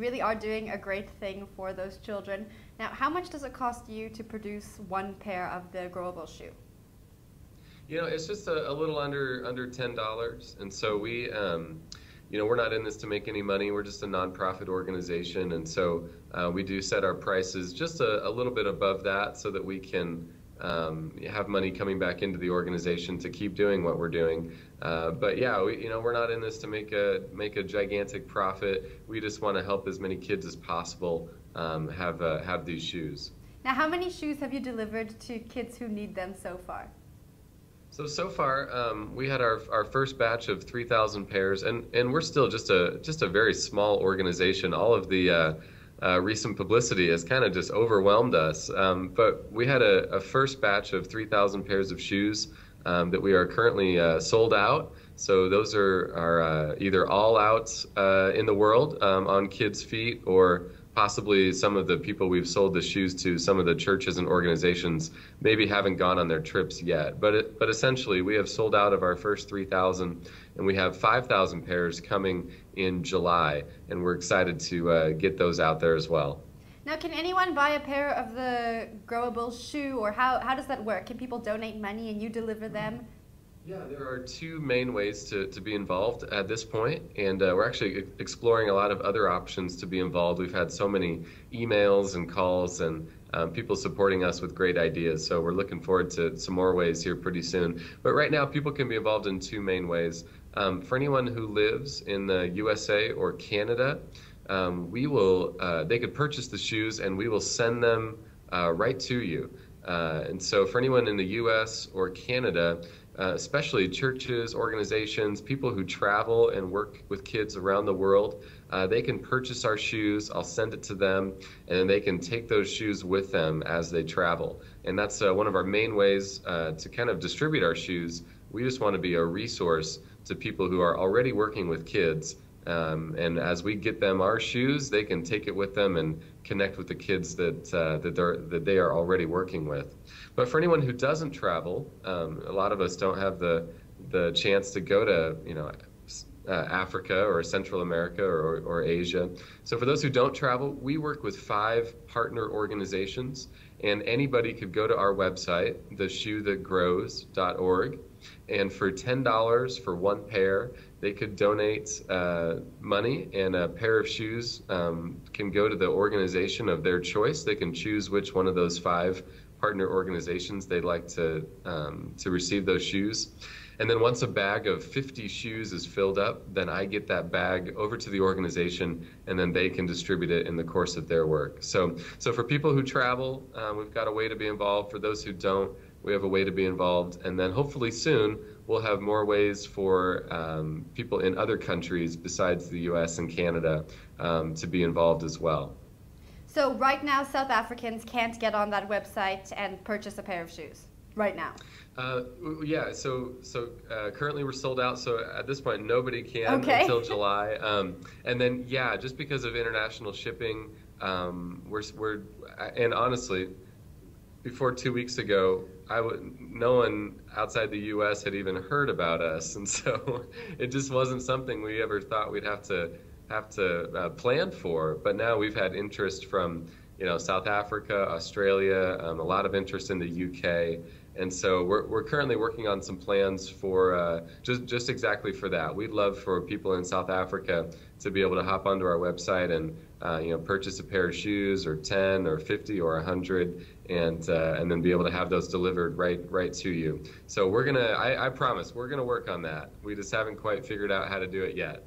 really are doing a great thing for those children. Now, how much does it cost you to produce one pair of the Growable shoe? It's just a little under $10, and so we're not in this to make any money. We're just a nonprofit organization, and so we do set our prices just a little bit above that so that we can have money coming back into the organization to keep doing what we're doing. But yeah, we're not in this to make a gigantic profit. We just want to help as many kids as possible have these shoes. Now, how many shoes have you delivered to kids who need them so far? So far, we had our first batch of 3,000 pairs, and we're still just a very small organization. All of the recent publicity has kind of just overwhelmed us. But we had a first batch of 3,000 pairs of shoes that we are currently sold out. So those are either all out in the world on kids' feet, or possibly some of the people we've sold the shoes to, some of the churches and organizations, maybe haven't gone on their trips yet. But essentially, we have sold out of our first 3,000, and we have 5,000 pairs coming in July, and we're excited to get those out there as well. Now, can anyone buy a pair of the Growable shoe, or how does that work? Can people donate money and you deliver them? Yeah, there are two main ways to be involved at this point, and we're actually exploring a lot of other options to be involved. We've had so many emails and calls and people supporting us with great ideas, so we're looking forward to some more ways here pretty soon. But right now, people can be involved in two main ways. For anyone who lives in the USA or Canada, they could purchase the shoes and we will send them right to you. And so for anyone in the US or Canada, especially churches, organizations, people who travel and work with kids around the world, they can purchase our shoes. I'll send it to them, and then they can take those shoes with them as they travel. And that's one of our main ways to kind of distribute our shoes. We just want to be a resource to people who are already working with kids. And as we get them our shoes, they can take it with them and connect with the kids that they are already working with. But for anyone who doesn't travel, a lot of us don't have the chance to go to Africa or Central America or Asia. So for those who don't travel, we work with 5 partner organizations, and anybody could go to our website, theshoethatgrows.org, and for $10 for one pair, they could donate money, and a pair of shoes can go to the organization of their choice. They can choose which one of those 5 partner organizations they'd like to receive those shoes. And then once a bag of 50 shoes is filled up, then I get that bag over to the organization, and then they can distribute it in the course of their work. So for people who travel, we've got a way to be involved. For those who don't, we have a way to be involved. And then hopefully soon, we'll have more ways for people in other countries besides the US and Canada to be involved as well. So right now, South Africans can't get on that website and purchase a pair of shoes right now. Yeah, so currently we're sold out, so at this point nobody can until July. And then, yeah, just because of international shipping, and honestly, before 2 weeks ago, no one outside the U.S. had even heard about us, and so it just wasn't something we ever thought we'd have to plan for. But now we've had interest from South Africa, Australia, a lot of interest in the UK, and so we're currently working on some plans for just exactly for that. We'd love for people in South Africa to be able to hop onto our website and purchase a pair of shoes, or 10 or 50 or 100, and then be able to have those delivered right to you. So I promise we're gonna work on that. We just haven't quite figured out how to do it yet.